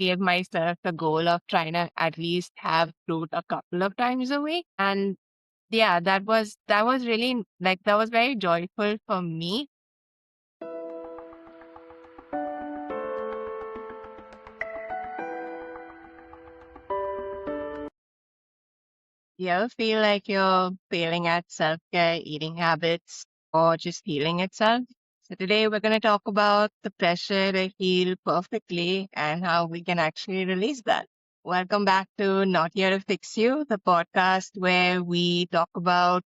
gave myself the goal of trying to at least have fruit a couple of times a week. And yeah, that was really like that was very joyful for me. You ever feel like you're failing at self-care, eating habits, or just healing itself? So today we're going to talk about the pressure to heal perfectly and how we can actually release that. Welcome back to Not Here to Fix You, the podcast where we talk about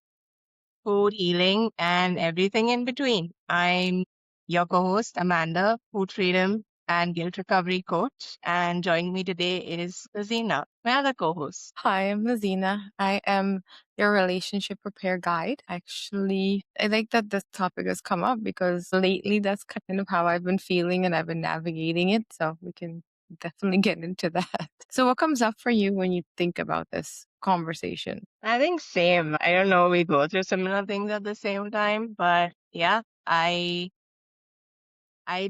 food healing and everything in between. I'm your co-host, Amanda, food freedom and guilt recovery coach. And joining me today is Laziena, my other co-host. Hi, I'm Laziena. I am your relationship repair guide. Actually, I like that this topic has come up because lately that's kind of how I've been feeling and I've been navigating it. So we can definitely get into that. So, what comes up for you when you think about this conversation? I think same. I don't know, we go through similar things at the same time, but yeah, I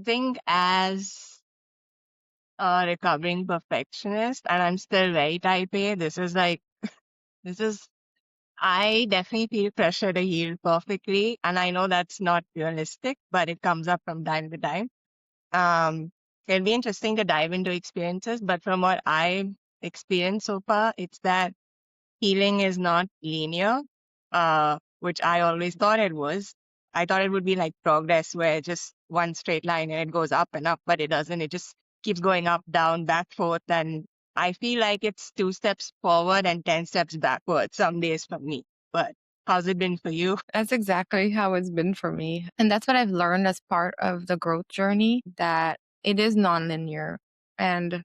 think as a recovering perfectionist, and I'm still very type A, this is I definitely feel pressure to heal perfectly, and I know that's not realistic, but it comes up from time to time. Um, it'll be interesting to dive into experiences, but from what I've experienced so far, it's that healing is not linear, which I always thought it was. I thought it would be like progress where just one straight line and it goes up and up, but it doesn't. It just keeps going up, down, back, forth. And I feel like it's 2 steps forward and 10 steps backward some days for me. But how's it been for you? That's exactly how it's been for me. And that's what I've learned as part of the growth journey that it is nonlinear. And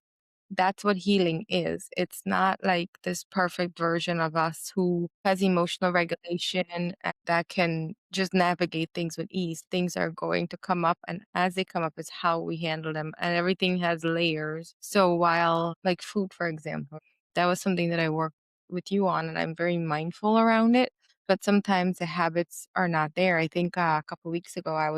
that's what healing is. It's not like this perfect version of us who has emotional regulation and that can just navigate things with ease. Things are going to come up, and as they come up, it's how we handle them. And everything has layers. So, while, like food, for example, that was something that I worked with you on, and I'm very mindful around it. But sometimes the habits are not there. I think a couple weeks ago, I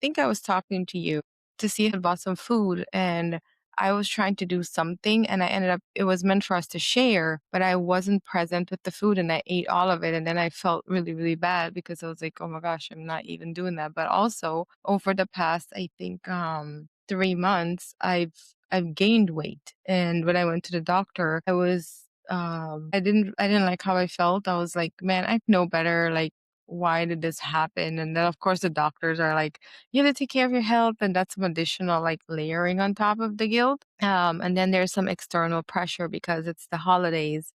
think I was talking to you to see if I bought some food, and I was trying to do something and I ended up, it was meant for us to share, but I wasn't present with the food and I ate all of it. And then I felt really, really bad because I was like, oh my gosh, I'm not even doing that. But also over the past, I think, 3 months, I've gained weight. And when I went to the doctor, I didn't like how I felt. I was like, man, I know better. Like, why did this happen? And then of course the doctors are like, you have to take care of your health, and that's some additional like layering on top of the guilt. And then there's some external pressure because it's the holidays,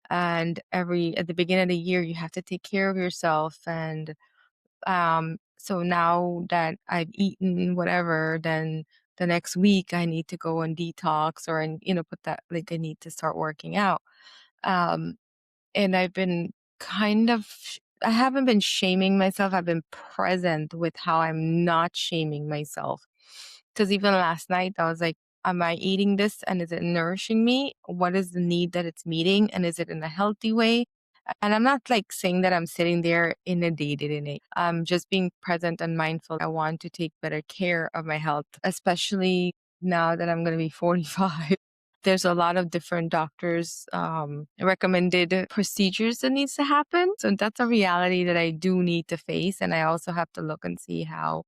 and every at the beginning of the year you have to take care of yourself. And so now that I've eaten whatever, then the next week I need to go and detox, or and put that, like, I need to start working out. Um, and I've been kind of I haven't been shaming myself, I've been present with how I'm not shaming myself. Because even last night, I was like, "Am I eating this, and is it nourishing me? What is the need that it's meeting, and is it in a healthy way?" And I'm not, like, saying that I'm sitting there inundated. I'm just being present and mindful. I want to take better care of my health, especially now that I'm gonna be 45. There's a lot of different doctors recommended procedures that needs to happen. So that's a reality that I do need to face. And I also have to look and see how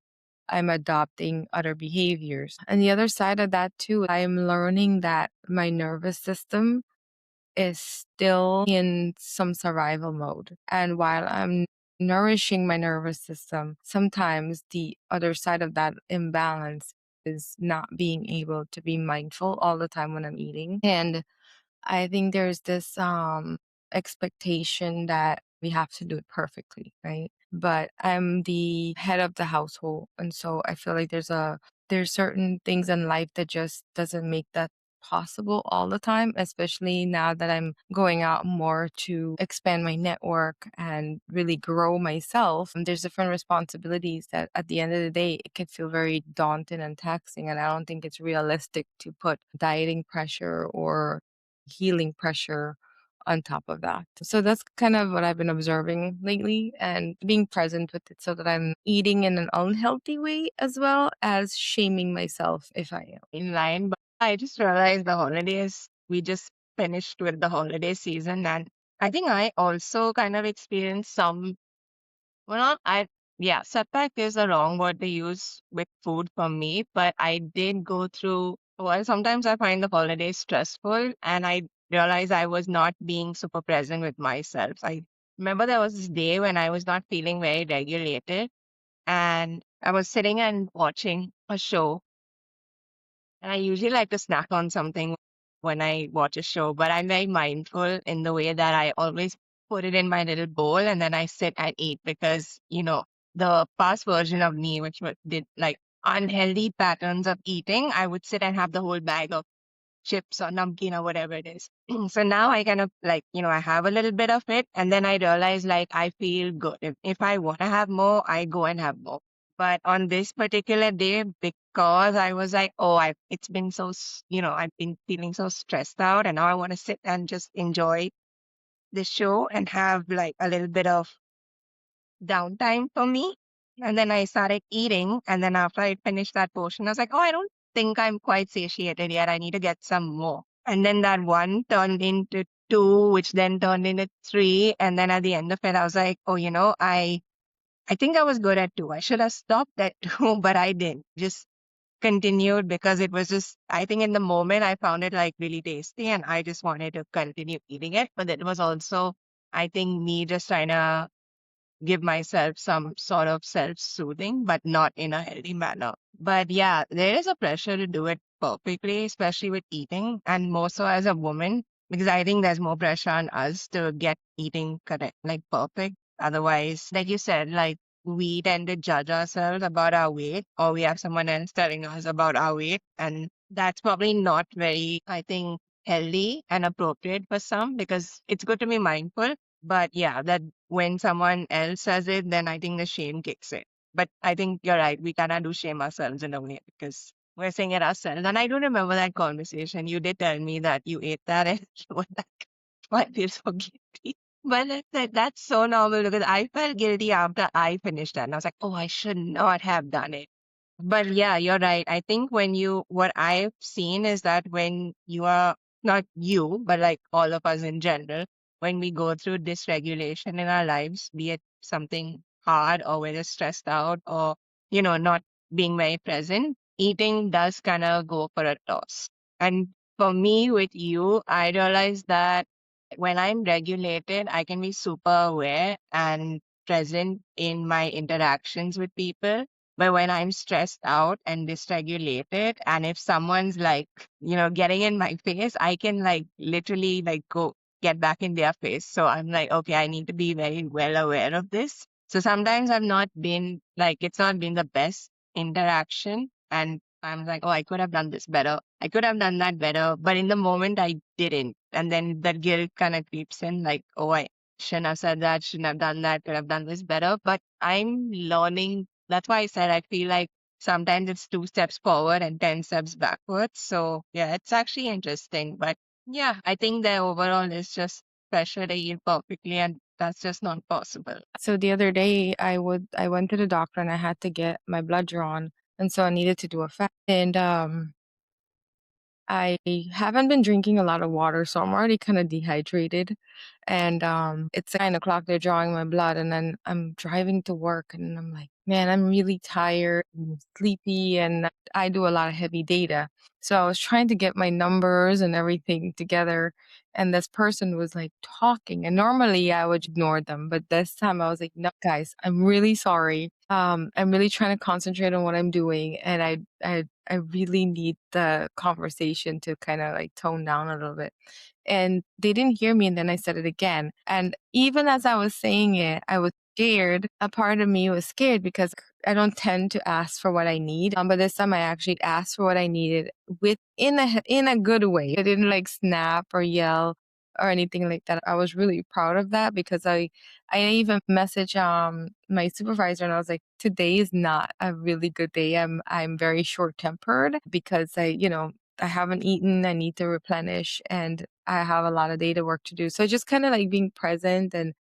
I'm adopting other behaviors. And the other side of that too, I am learning that my nervous system is still in some survival mode. And while I'm nourishing my nervous system, sometimes the other side of that imbalance is not being able to be mindful all the time when I'm eating. And I think there's this expectation that we have to do it perfectly, right? But I'm the head of the household, and so I feel like there's certain things in life that just doesn't make that possible all the time, especially now that I'm going out more to expand my network and really grow myself. And there's different responsibilities that at the end of the day it can feel very daunting and taxing, and I don't think it's realistic to put dieting pressure or healing pressure on top of that. So that's kind of what I've been observing lately, and being present with it so that I'm eating in an unhealthy way as well as shaming myself if I am. In line. I just realized the holidays, we just finished with the holiday season. And I think I also kind of experienced some, well, not, yeah, setback is the wrong word to use with food for me, but I did go through, well, sometimes I find the holidays stressful and I realized I was not being super present with myself. I remember there was this day when I was not feeling very regulated and I was sitting and watching a show. And I usually like to snack on something when I watch a show, but I'm very mindful in the way that I always put it in my little bowl and then I sit and eat because, the past version of me, which did like unhealthy patterns of eating, I would sit and have the whole bag of chips or namkeen or whatever it is. So now I kind of like, I have a little bit of it and then I realize like I feel good. If I want to have more, I go and have more. But on this particular day, because I was like, oh, it's been so, I've been feeling so stressed out and now I want to sit and just enjoy the show and have like a little bit of downtime for me. And then I started eating. And then after I finished that portion, I was like, oh, I don't think I'm quite satiated yet. I need to get some more. And then that one turned into two, which then turned into three. And then at the end of it, I was like, oh, I think I was good at two. I should have stopped at two, but I didn't. Just continued because it was just, I think in the moment I found it like really tasty and I just wanted to continue eating it. But it was also, I think, me just trying to give myself some sort of self-soothing, but not in a healthy manner. But yeah, there is a pressure to do it perfectly, especially with eating, and more so as a woman, because I think there's more pressure on us to get eating correct, like perfect. Otherwise, like you said, like we tend to judge ourselves about our weight, or we have someone else telling us about our weight, and that's probably not very, I think, healthy and appropriate for some because it's good to be mindful. But yeah, that when someone else says it, then I think the shame kicks in. But I think you're right. We cannot do shame ourselves in a way because we're saying it ourselves. And I do remember that conversation. You did tell me that you ate that and you were like, I feel so guilty. But that's so normal because I felt guilty after I finished that. And I was like, oh, I should not have done it. But yeah, you're right. I think what I've seen is that when you are not you, but like all of us in general, when we go through dysregulation in our lives, be it something hard or we're just stressed out or, not being very present, eating does kind of go for a toss. And for me, with you, I realized that when I'm regulated, I can be super aware and present in my interactions with people. But when I'm stressed out and dysregulated, and if someone's like, getting in my face, I can like literally like go get back in their face. So I'm like, okay, I need to be very well aware of this. So sometimes I've not been like, it's not been the best interaction. And I'm like, oh, I could have done this better. I could have done that better. But in the moment, I didn't. And then that guilt kind of creeps in like, oh, I shouldn't have said that, shouldn't have done that, could have done this better. But I'm learning. That's why I said I feel like sometimes it's two steps forward and 10 steps backwards. So yeah, it's actually interesting. But yeah, I think the overall is just pressure to eat perfectly, and that's just not possible. So the other day, I went to the doctor and I had to get my blood drawn, and so I needed to do a fast. And I haven't been drinking a lot of water, so I'm already kind of dehydrated. And it's 9 o'clock. They're drawing my blood, and then I'm driving to work, and I'm like, man, I'm really tired and sleepy, and I do a lot of heavy data. So I was trying to get my numbers and everything together, and this person was like talking, and normally I would ignore them, but this time I was like, no, guys, I'm really sorry. I'm really trying to concentrate on what I'm doing, and I really need the conversation to kind of like tone down a little bit. And they didn't hear me, and then I said it again. And even as I was saying it, I was scared. A part of me was scared because I don't tend to ask for what I need. But this time I actually asked for what I needed in a good way. I didn't like snap or yell or anything like that. I was really proud of that because I even messaged my supervisor and I was like, today is not a really good day. I'm very short tempered because I haven't eaten. I need to replenish and I have a lot of data work to do. So just kind of like being present and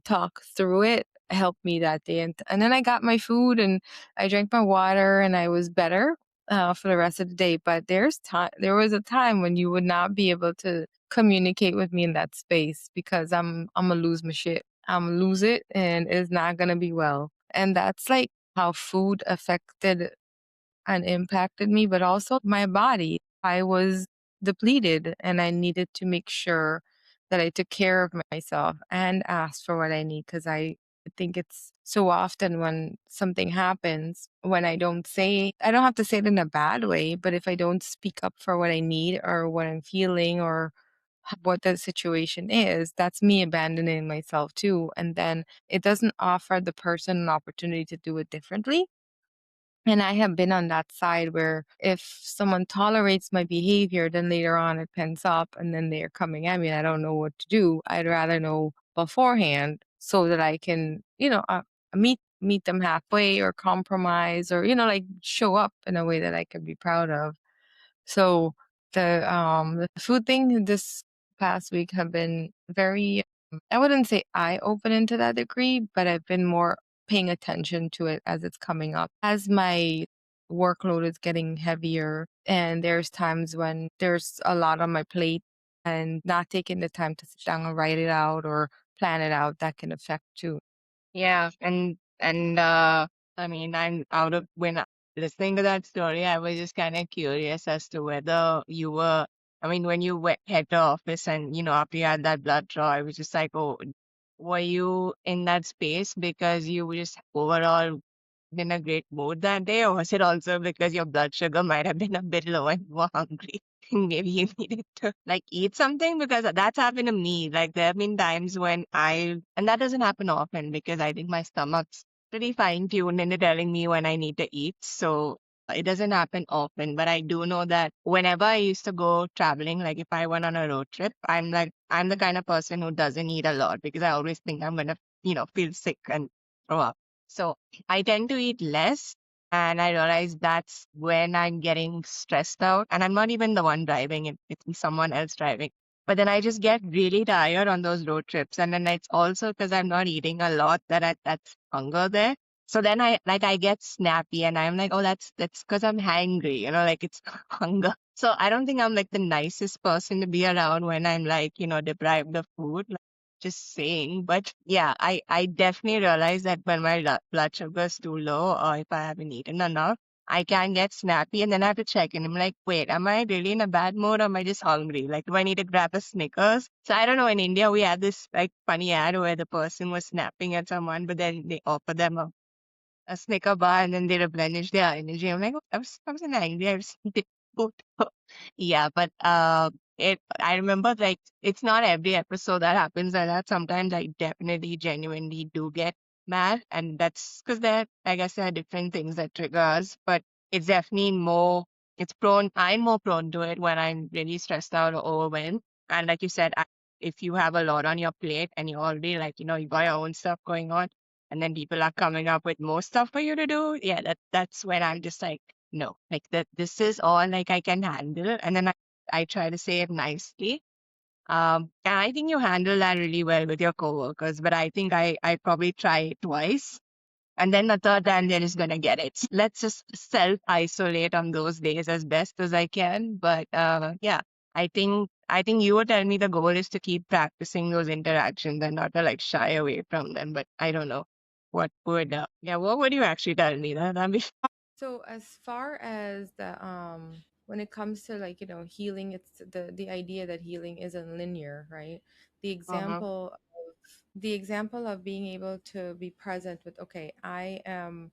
talk through it helped me that day. And then I got my food and I drank my water and I was better. for the rest of the day. But there was a time when you would not be able to communicate with me in that space because I'm gonna lose my shit. I'm gonna lose it and it's not gonna be well. And that's like how food affected and impacted me, but also my body. I was depleted and I needed to make sure that I took care of myself and asked for what I need because I think it's so often when something happens, when I don't have to say it in a bad way, but if I don't speak up for what I need or what I'm feeling or what the situation is, that's me abandoning myself too. And then it doesn't offer the person an opportunity to do it differently. And I have been on that side where if someone tolerates my behavior, then later on it pens up and then they're coming at me and I don't know what to do. I'd rather know beforehand so that I can, meet them halfway or compromise or, like show up in a way that I can be proud of. So the food thing this past week have been very I wouldn't say eye-opening to that degree, but I've been more paying attention to it as it's coming up. As my workload is getting heavier and there's times when there's a lot on my plate and not taking the time to sit down and write it out or plan it out, that can affect too. Yeah, and I mean, I'm out of when listening to that story, I was just kind of curious as to whether you were, I mean, when you went head to office and after you had that blood draw, I was just like, oh, were you in that space because you were just overall in a great mood that day, or was it also because your blood sugar might have been a bit low and you were hungry? Maybe you needed to like eat something because that's happened to me. Like there have been times when and that doesn't happen often because I think my stomach's pretty fine tuned into telling me when I need to eat. So it doesn't happen often, but I do know that whenever I used to go traveling, like if I went on a road trip, I'm the kind of person who doesn't eat a lot because I always think I'm gonna, feel sick and throw up. So I tend to eat less, and I realize that's when I'm getting stressed out. And I'm not even the one driving, it's someone else driving. But then I just get really tired on those road trips. And then it's also because I'm not eating a lot that's hunger there. So then I get snappy and I'm like, oh, that's because I'm hangry, like it's hunger. So I don't think I'm like the nicest person to be around when I'm like, deprived of food. Just saying. But yeah, I definitely realize that when my blood sugar is too low or if I haven't eaten enough, I can get snappy and then I have to check and I'm like, wait, am I really in a bad mood or am I just hungry? Like, do I need to grab a Snickers? So I don't know. In India, we had this like funny ad where the person was snapping at someone, but then they offer them a Snicker bar and then they replenish their energy. I'm like, oh, I was in India. I was good. Yeah, but I remember like it's not every episode that happens like that. Sometimes I definitely genuinely do get mad, and that's because I guess there are different things that trigger us, but it's definitely I'm more prone to it when I'm really stressed out or overwhelmed. And like you said, if you have a lot on your plate and you're already like, you got your own stuff going on, and then people are coming up with more stuff for you to do, yeah, that's when I'm just like, no, like that this is all like I can handle. And then I try to say it nicely. And I think you handle that really well with your coworkers, but I think I probably try it twice. And then the third time they're just gonna get it. Let's just self-isolate on those days as best as I can. But yeah, I think you would tell me the goal is to keep practicing those interactions and not to like shy away from them. But I don't know what would you actually tell me? That'd be So as far as the when it comes to like, healing, it's the idea that healing isn't linear, right? The uh-huh. example the example of being able to be present with, okay, I am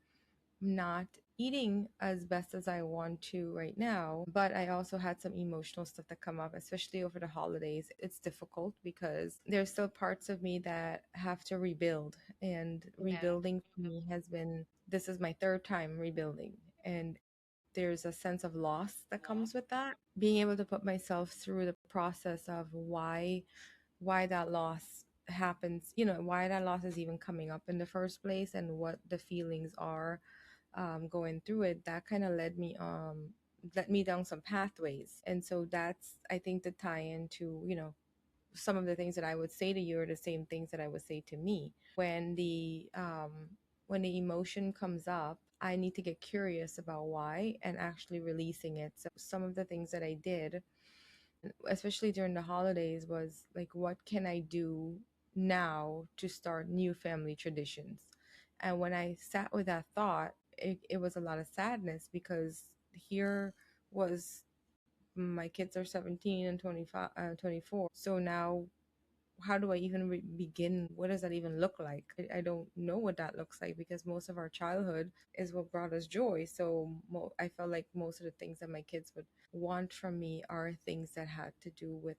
not eating as best as I want to right now, but I also had some emotional stuff that come up, especially over the holidays. It's difficult because there's still parts of me that have to rebuild, and Yeah. rebuilding for me has been, this is my third time rebuilding, and there's a sense of loss that comes with that. Being able to put myself through the process of why that loss happens, why that loss is even coming up in the first place and what the feelings are going through it, that kind of led me down some pathways. And so that's, I think, the tie into, some of the things that I would say to you are the same things that I would say to me when the emotion comes up. I need to get curious about why and actually releasing it. So some of the things that I did, especially during the holidays, was like, what can I do now to start new family traditions? And when I sat with that thought, it was a lot of sadness because here was my kids are 17 and 25, 24. So now how do I even begin? What does that even look like? I don't know what that looks like because most of our childhood is what brought us joy. So I felt like most of the things that my kids would want from me are things that had to do with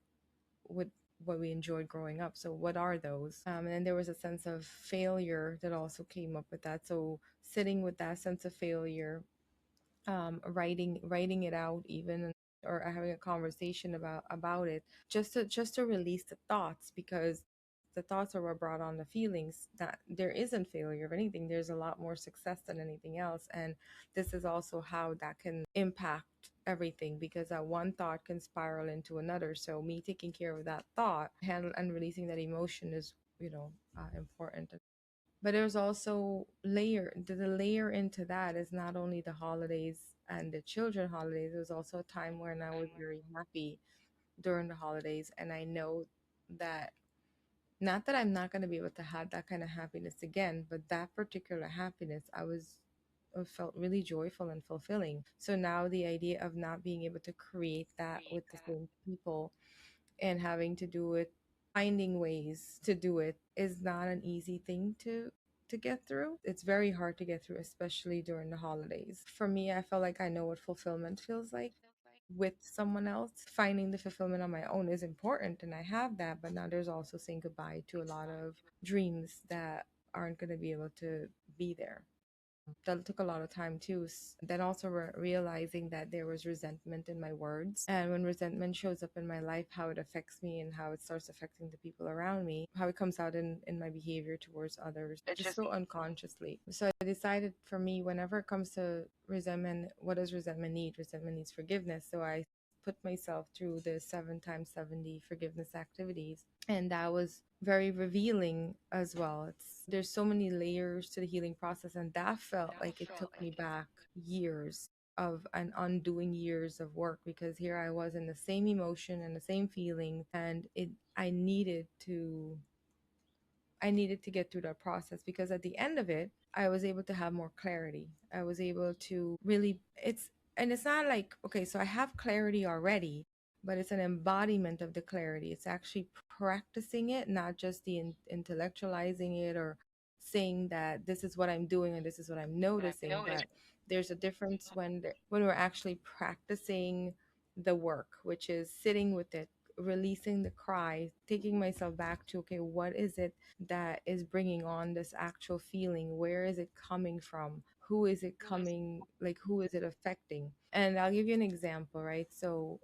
what we enjoyed growing up. So what are those? And then there was a sense of failure that also came up with that. So sitting with that sense of failure, writing it out even, or having a conversation about it, just to release the thoughts, because the thoughts are what brought on the feelings. That there isn't failure. If anything, there's a lot more success than anything else. And this is also how that can impact everything, because that one thought can spiral into another. So me taking care of that thought, handle and releasing that emotion is, important. But there's also the layer into that is not only the holidays and the children holidays. There was also a time when I was very happy during the holidays, and I know that, not that I'm not going to be able to have that kind of happiness again, but that particular happiness, I felt really joyful and fulfilling. So now the idea of not being able to create that with the same people and having to do it, finding ways to do it, is not an easy thing to get through. It's very hard to get through, especially during the holidays. For me, I felt like I know what fulfillment feels like with someone else. Finding the fulfillment on my own is important, and I have that, but now there's also saying goodbye to a lot of dreams that aren't going to be able to be there. That took a lot of time too. Then also realizing that there was resentment in my words, and when resentment shows up in my life, how it affects me and how it starts affecting the people around me, how it comes out in my behavior towards others, just so unconsciously. So I decided, for me, whenever it comes to resentment, what does resentment need? Resentment needs forgiveness. So I put myself through the 7 times 70 forgiveness activities, and that was very revealing as well. There's so many layers to the healing process, and that felt like it took me back years of an undoing years of work, because here I was in the same emotion and the same feeling, and it I needed to get through that process, because at the end of it, I was able to have more clarity. I was able to really, it's not like, okay, so I have clarity already, but it's an embodiment of the clarity. It's actually practicing it, not just the intellectualizing it or saying that this is what I'm doing and this is what I'm noticing. But there's a difference when we're actually practicing the work, which is sitting with it, releasing the cry, taking myself back to, okay, what is it that is bringing on this actual feeling? Where is it coming from? Who is it coming, like, who is it affecting? And I'll give you an example, right? So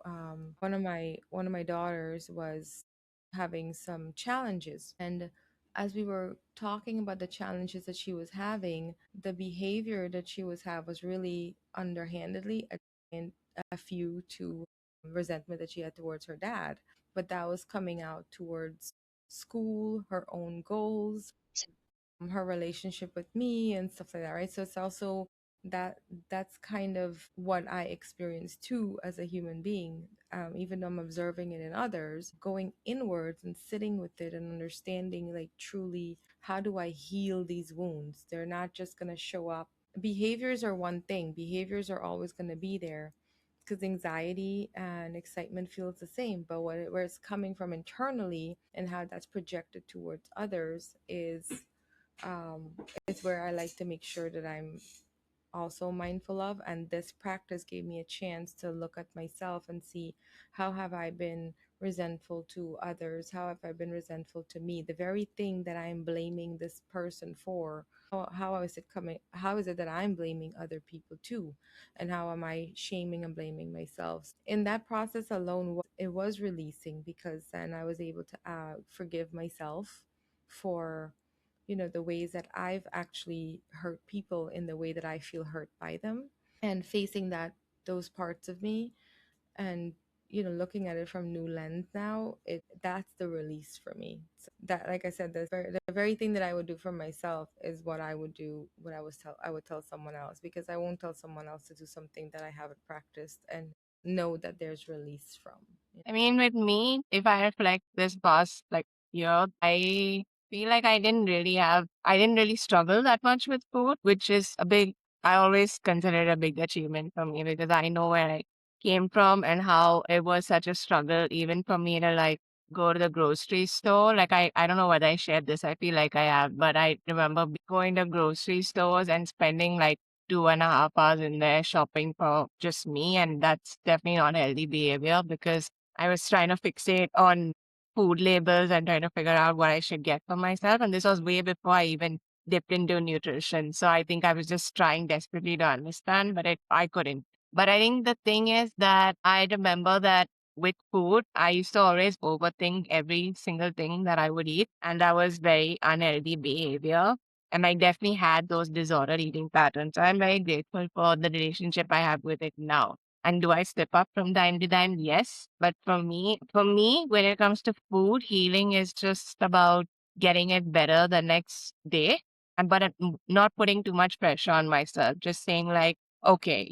one of my daughters was having some challenges, and as we were talking about the challenges that she was having, the behavior that she was have was really underhandedly and a few to resentment that she had towards her dad, but that was coming out towards school, her own goals, her relationship with me and stuff like that, right? So it's also that that's kind of what I experienced too as a human being. Even though I'm observing it in others, going inwards and sitting with it and understanding, like, truly, how do I heal these wounds? They're not just going to show up. Behaviors are one thing, behaviors are always going to be there, because anxiety and excitement feels the same, but where it's coming from internally and how that's projected towards others um, is where I like to make sure that I'm also mindful of. And this practice gave me a chance to look at myself and see, how have I been resentful to others? How have I been resentful to me? The very thing that I'm blaming this person for, how is it coming? How is it that I'm blaming other people too? And how am I shaming and blaming myself? In that process alone, it was releasing, because then I was able to forgive myself for, the ways that I've actually hurt people in the way that I feel hurt by them, and facing those parts of me, and looking at it from new lens now, that's the release for me. So that, like I said, the very thing that I would do for myself is what I would do, what I would tell someone else, because I won't tell someone else to do something that I haven't practiced and know that there's release from. I mean, with me, if I reflect this past like year, I feel like I didn't really struggle that much with food, which is I always consider it a big achievement for me because I know where I came from and how it was such a struggle even for me to like go to the grocery store. Like I don't know whether I shared this. I feel like I have, but I remember going to grocery stores and spending like 2.5 hours in there shopping for just me. And that's definitely not healthy behavior because I was trying to fixate on food labels and trying to figure out what I should get for myself. And this was way before I even dipped into nutrition. So I think I was just trying desperately to understand, but I couldn't. But I think the thing is that I remember that with food, I used to always overthink every single thing that I would eat. And that was very unhealthy behavior. And I definitely had those disordered eating patterns. So I'm very grateful for the relationship I have with it now. And do I step up from time to time? Yes. But for me, when it comes to food, healing is just about getting it better the next day. And but not putting too much pressure on myself. Just saying like, okay,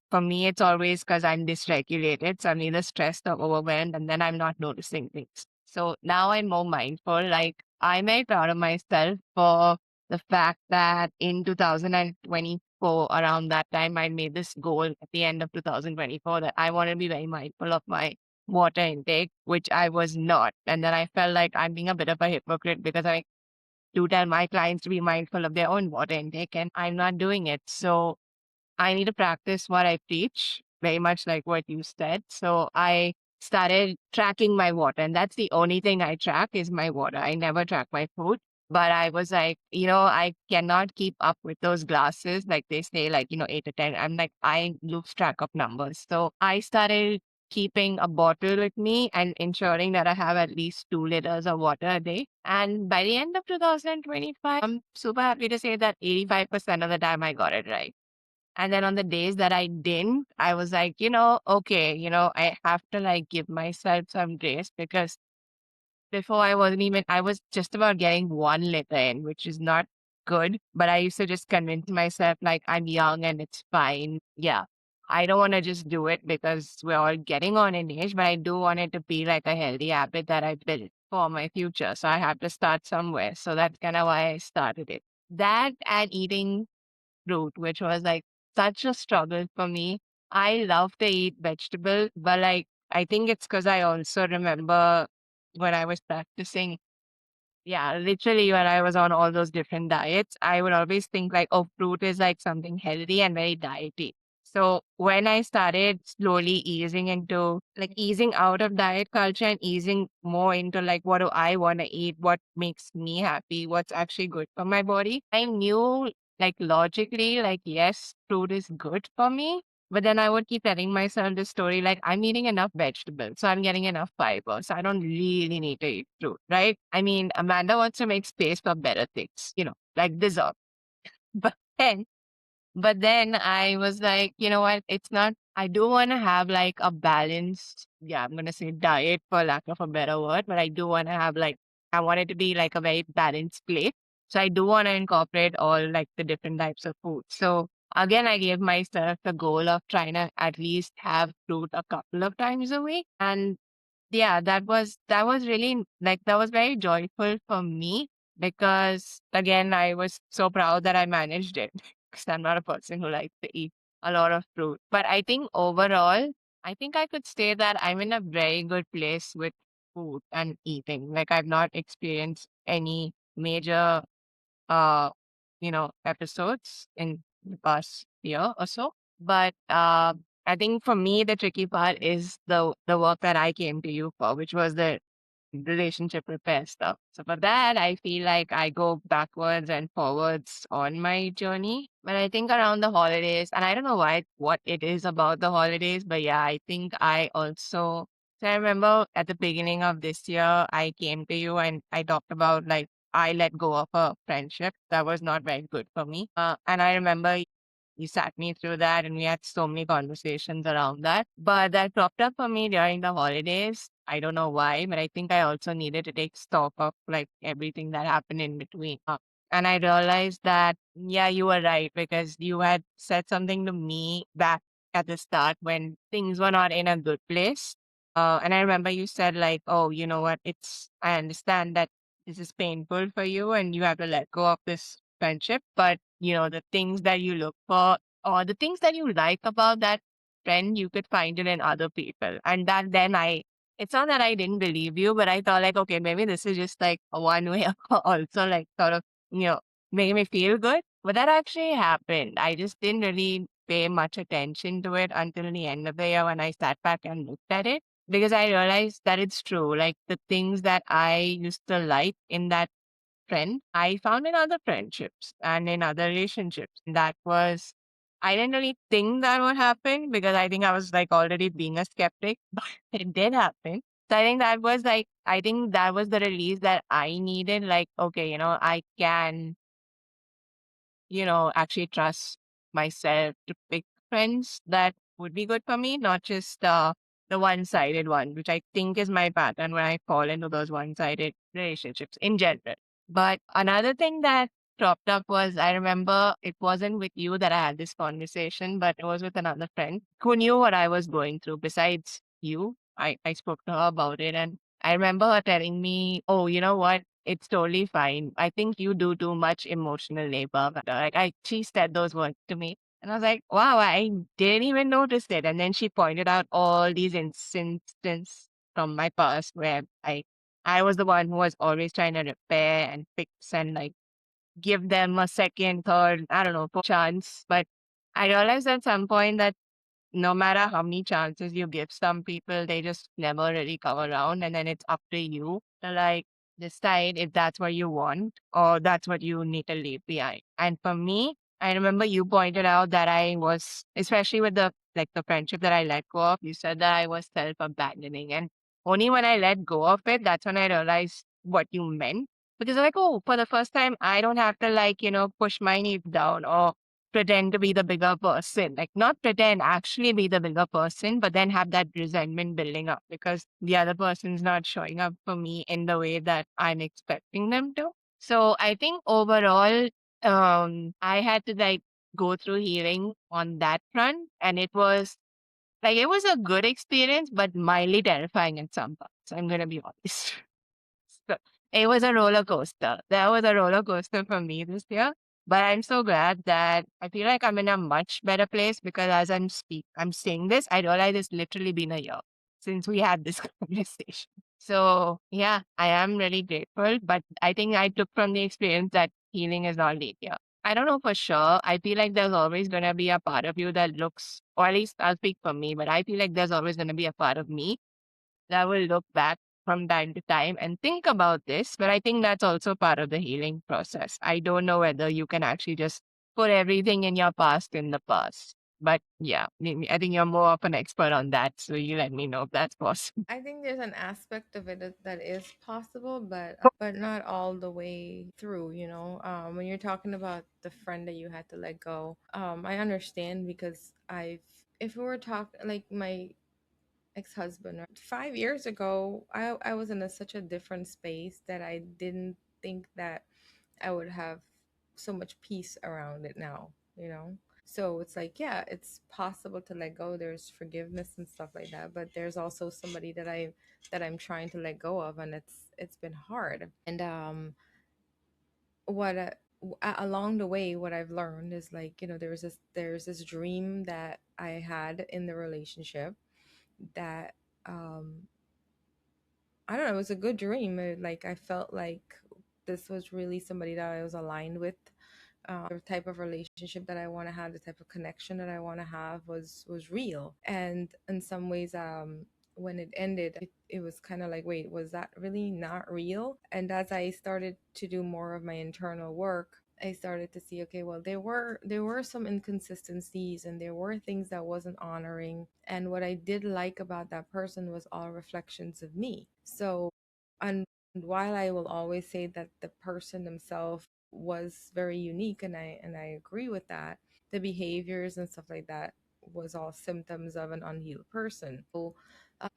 for me, it's always because I'm dysregulated. So I'm either stressed or overwhelmed, and then I'm not noticing things. So now I'm more mindful. Like I'm very proud of myself for the fact that in 2024, around that time, I made this goal at the end of 2024 that I want to be very mindful of my water intake, which I was not. And then I felt like I'm being a bit of a hypocrite because I do tell my clients to be mindful of their own water intake and I'm not doing it. So I need to practice what I preach, very much like what you said. So I started tracking my water, and that's the only thing I track is my water. I never track my food. But I was like, I cannot keep up with those glasses. Like they say, like, 8 or 10. I'm like, I lose track of numbers. So I started keeping a bottle with me and ensuring that I have at least 2 liters of water a day. And by the end of 2025, I'm super happy to say that 85% of the time I got it right. And then on the days that I didn't, I was like, okay, I have to like give myself some grace because before I was just about getting 1 liter in, which is not good. But I used to just convince myself like I'm young and it's fine. Yeah. I don't want to just do it because we're all getting on in age, but I do want it to be like a healthy habit that I built for my future. So I have to start somewhere. So that's kind of why I started it. That and eating fruit, which was like such a struggle for me. I love to eat vegetables, but like I think it's because I also remember when I was practicing, yeah, literally when I was on all those different diets, I would always think like, oh, fruit is like something healthy and very diety. So when I started slowly easing out of diet culture and easing more into like, what do I want to eat? What makes me happy? What's actually good for my body? I knew like logically, like, yes, fruit is good for me. But then I would keep telling myself the story like I'm eating enough vegetables, so I'm getting enough fiber, so I don't really need to eat fruit, right? I mean, Amanda wants to make space for better things, like dessert. But then I was like, you know what? It's not, I do want to have like a balanced, yeah, I'm going to say diet for lack of a better word, but I do want to have like, I want it to be like a very balanced plate. So I do want to incorporate all like the different types of food. So again, I gave myself the goal of trying to at least have fruit a couple of times a week. And yeah, that was really like that was very joyful for me because again, I was so proud that I managed it because I'm not a person who likes to eat a lot of fruit. But I think overall, I think I could say that I'm in a very good place with food and eating. Like I've not experienced any major episodes in the past year or so. But I think for me, the tricky part is the work that I came to you for, which was the relationship repair stuff. So for that, I feel like I go backwards and forwards on my journey. But I think around the holidays, and I don't know what it is about the holidays, but yeah, I think I also. So I remember at the beginning of this year, I came to you and I talked about like I let go of a friendship that was not very good for me. And I remember You sat me through that, and we had so many conversations around that. But that cropped up for me during the holidays. I don't know why, but I think I also needed to take stock of like everything that happened in between. And I realized that, yeah, you were right because you had said something to me back at the start when things were not in a good place. And I remember you said, like, oh, you know what? I understand that this is painful for you and you have to let go of this friendship. But, the things that you look for or the things that you like about that friend, you could find it in other people. And that then it's not that I didn't believe you, but I thought, like, okay, maybe this is just like a one way also, like, sort of, you know, making me feel good. But that actually happened. I just didn't really pay much attention to it until the end of the year when I sat back and looked at it because I realized that it's true. Like the things that I used to like in that friend, I found in other friendships and in other relationships. I didn't really think that would happen because I think I was like already being a skeptic, but it did happen. So I think that was the release that I needed. Like, okay, I can actually trust myself to pick friends that would be good for me, not just the one sided one, which I think is my pattern when I fall into those one sided relationships in general. But another thing that cropped up was I remember it wasn't with you that I had this conversation, but it was with another friend who knew what I was going through besides you. I spoke to her about it and I remember her telling me, oh, you know what? It's totally fine. I think you do too much emotional labor. She said those words to me. And I was like, wow, I didn't even notice it. And then she pointed out all these instances from my past where I was the one who was always trying to repair and fix and like give them a second, third, I don't know, fourth chance. But I realized at some point that no matter how many chances you give some people, they just never really come around. And then it's up to you to like decide if that's what you want or that's what you need to leave behind. And for me, I remember you pointed out that I was, especially with the friendship that I let go of, you said that I was self-abandoning. And only when I let go of it, that's when I realized what you meant. Because like, oh, for the first time, I don't have to like, push my needs down or pretend to be the bigger person. Like not pretend, actually be the bigger person, but then have that resentment building up because the other person's not showing up for me in the way that I'm expecting them to. So I think overall, I had to like go through healing on that front. And it was a good experience, but mildly terrifying in some parts. I'm gonna be honest. So it was a roller coaster. That was a roller coaster for me this year. But I'm so glad that I feel like I'm in a much better place because as I'm saying this, I realize it's literally been a year since we had this conversation. So yeah, I am really grateful. But I think I took from the experience that healing is not linear. I don't know for sure. I feel like there's always gonna be a part of you that looks, or at least I'll speak for me, but I feel like there's always gonna be a part of me that will look back from time to time and think about this. But I think that's also part of the healing process. I don't know whether you can actually just put everything in your past in the past. But yeah, I think you're more of an expert on that. So you let me know if that's possible. I think there's an aspect of it that is possible, but not all the way through. When you're talking about the friend that you had to let go, I understand because if we were talking like my ex-husband, or 5 years ago, I was in such a different space that I didn't think that I would have so much peace around it now, you know? So it's like, yeah, it's possible to let go. There's forgiveness and stuff like that, but there's also somebody that I'm trying to let go of, and it's been hard. And what along the way, what I've learned is like, there's this dream that I had in the relationship that um I don't know, it was a good dream. Like I felt like this was really somebody that I was aligned with. The type of relationship that I want to have, the type of connection that I want to have was real. And in some ways, when it ended, it was kind of like, wait, was that really not real? And as I started to do more of my internal work, I started to see, okay, well, there were some inconsistencies and there were things that wasn't honoring. And what I did like about that person was all reflections of me. So, and while I will always say that the person themselves was very unique, and I agree with that, the behaviors and stuff like that was all symptoms of an unhealed person.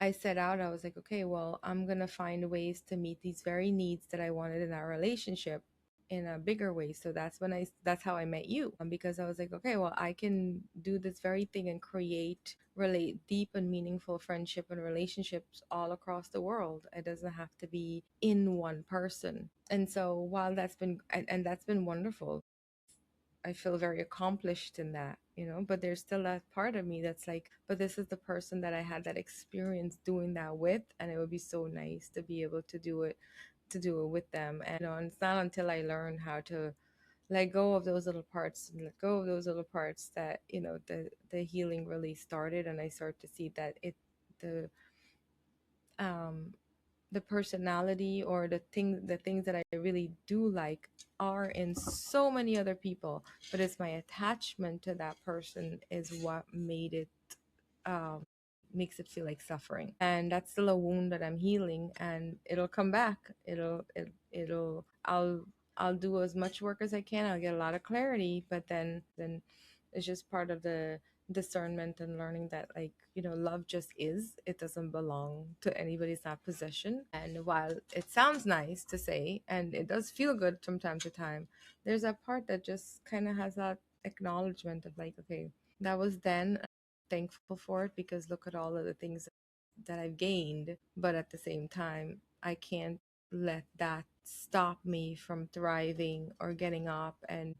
I set out, I was like, okay, well, I'm going to find ways to meet these very needs that I wanted in our relationship in a bigger way. So that's how I met you. Because I was like, okay, well, I can do this very thing and relate deep and meaningful friendship and relationships all across the world. It doesn't have to be in one person. And so while and that's been wonderful, I feel very accomplished in that, but there's still that part of me that's like, but this is the person that I had that experience doing that with, and it would be so nice to be able to do it with them. And it's not until I learn how to let go of those little parts and let go of those little parts that, the healing really started, and I start to see that the um the personality or the things that I really do like are in so many other people, but it's my attachment to that person is what um makes it feel like suffering. And that's still a wound that I'm healing, and it'll come back. It'll I'll do as much work as I can. I'll get a lot of clarity, but then it's just part of the discernment and learning that, like, love just is. It doesn't belong to anybody. It's not possession. And while it sounds nice to say, and it does feel good from time to time, there's a part that just kind of has that acknowledgement of like, okay, that was then. I'm thankful for it because look at all of the things that I've gained. But at the same time, I can't let that stop me from thriving or getting up and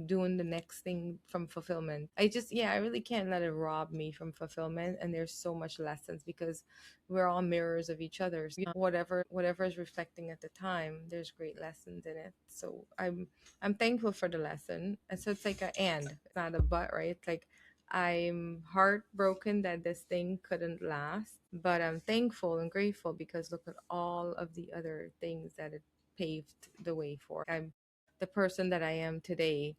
doing the next thing from fulfillment. I really can't let it rob me from fulfillment. And there's so much lessons because we're all mirrors of each other. So whatever is reflecting at the time, there's great lessons in it. So I'm thankful for the lesson. And so it's like a and, it's not a but, right? It's like I'm heartbroken that this thing couldn't last, but I'm thankful and grateful because look at all of the other things that it paved the way for. I'm the person that I am today.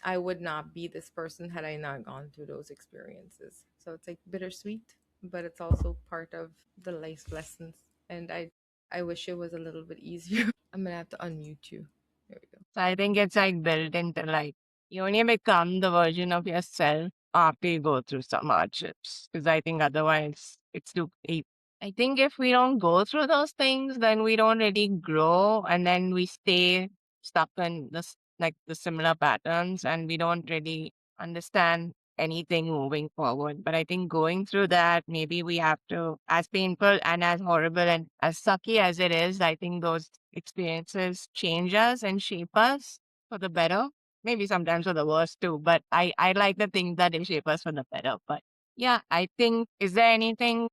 I would not be this person had I not gone through those experiences. So it's like bittersweet, but it's also part of the life lessons. And I wish it was a little bit easier. I'm gonna have to unmute you. There we go. So I think it's like built into like you only become the version of yourself after you go through some hardships. Because I think otherwise it's too deep. I think if we don't go through those things, then we don't really grow and then we stay stuck in this like the similar patterns and we don't really understand anything moving forward. But I think going through that, maybe we have to, as painful and as horrible and as sucky as it is, I think those experiences change us and shape us for the better. Maybe sometimes for the worse too, but I like the things that they shape us for the better. But yeah, I think, is there anything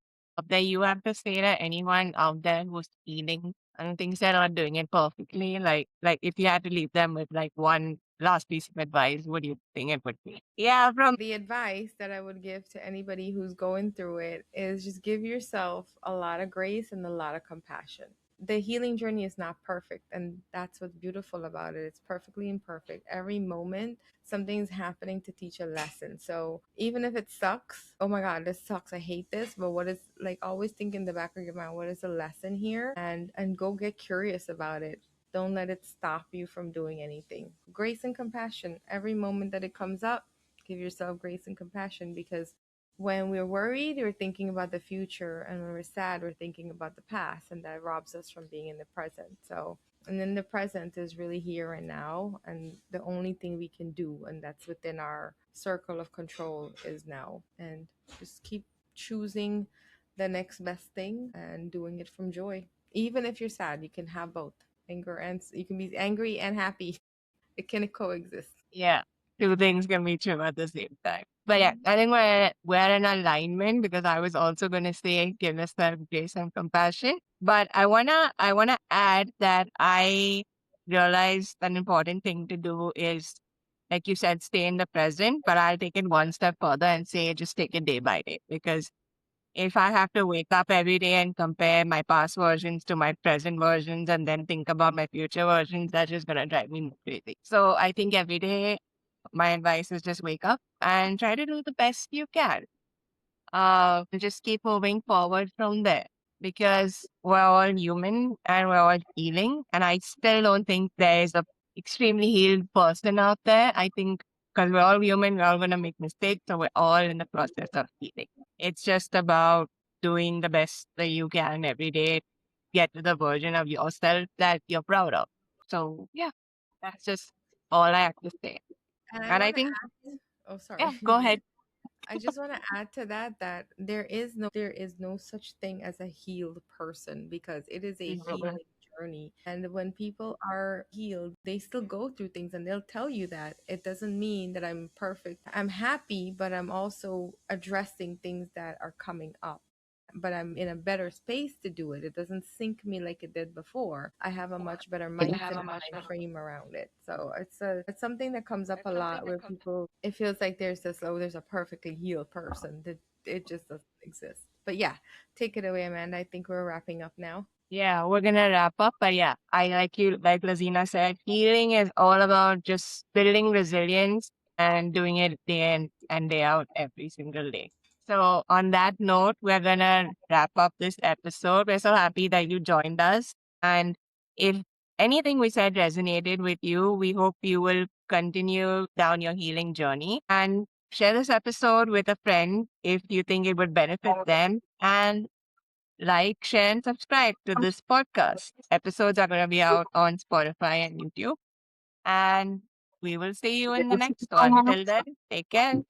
that you have to say to anyone out there who's healing and thinks they're not doing it perfectly? Like if you had to leave them with like one last piece of advice, what do you think it would be? Yeah, from The advice that I would give to anybody who's going through it is just give yourself a lot of grace and a lot of compassion. The healing journey is not perfect, and that's what's beautiful about it. It's perfectly imperfect. Every moment, something's happening to teach a lesson. So even if it sucks, oh my God, this sucks. I hate this. But what is, like, always think in the back of your mind, what is the lesson here? And go get curious about it. Don't let it stop you from doing anything. Grace and compassion. Every moment that it comes up, give yourself grace and compassion because when we're worried, we're thinking about the future, and when we're sad, we're thinking about the past, and that robs us from being in the present. So, and then the present is really here and now, and the only thing we can do, and that's within our circle of control, is now. And just keep choosing the next best thing and doing it from joy. Even if you're sad, you can have both anger and you can be angry and happy. It can coexist. yeah, two things can be true at the same time. But yeah, I think we're in alignment because I was also gonna say give us that grace and compassion. But I wanna add that I realized an important thing to do is, like you said, stay in the present, but I'll take it one step further and say just take it day by day. Because if I have to wake up every day and compare my past versions to my present versions and then think about my future versions, that's just gonna drive me crazy. So I think every day my advice is just wake up and try to do the best you can. Just keep moving forward from there because we're all human and we're all healing. And I still don't think there is a extremely healed person out there. I think because we're all human, we're all going to make mistakes. So we're all in the process of healing. It's just about doing the best that you can every day, get to the version of yourself that you're proud of. So yeah, that's just all I have to say. And I And I want to think, add, oh, yeah, sorry. go ahead. I just want to add to that that there is no such thing as a healed person because it is a Mhm. healing journey. And when people are healed, they still go through things and they'll tell you that it doesn't mean that I'm perfect. I'm happy, but I'm also addressing things that are coming up. But I'm in a better space to do it. It doesn't sink me like it did before. I have a much better mindset and mind frame around it. So it's something that comes up a lot where people it feels like there's a perfectly healed person that it just doesn't exist. But yeah, take it away, Amanda. I think we're wrapping up now. Yeah, we're gonna wrap up, but yeah, like Lazina said, healing is all about just building resilience and doing it day in and day out every single day. So on that note, we're gonna wrap up this episode. We're so happy that you joined us. And if anything we said resonated with you, we hope you will continue down your healing journey and share this episode with a friend if you think it would benefit them. And like, share, and subscribe to this podcast. Episodes are going to be out on Spotify and YouTube. And we will see you in the next one. Till then, take care.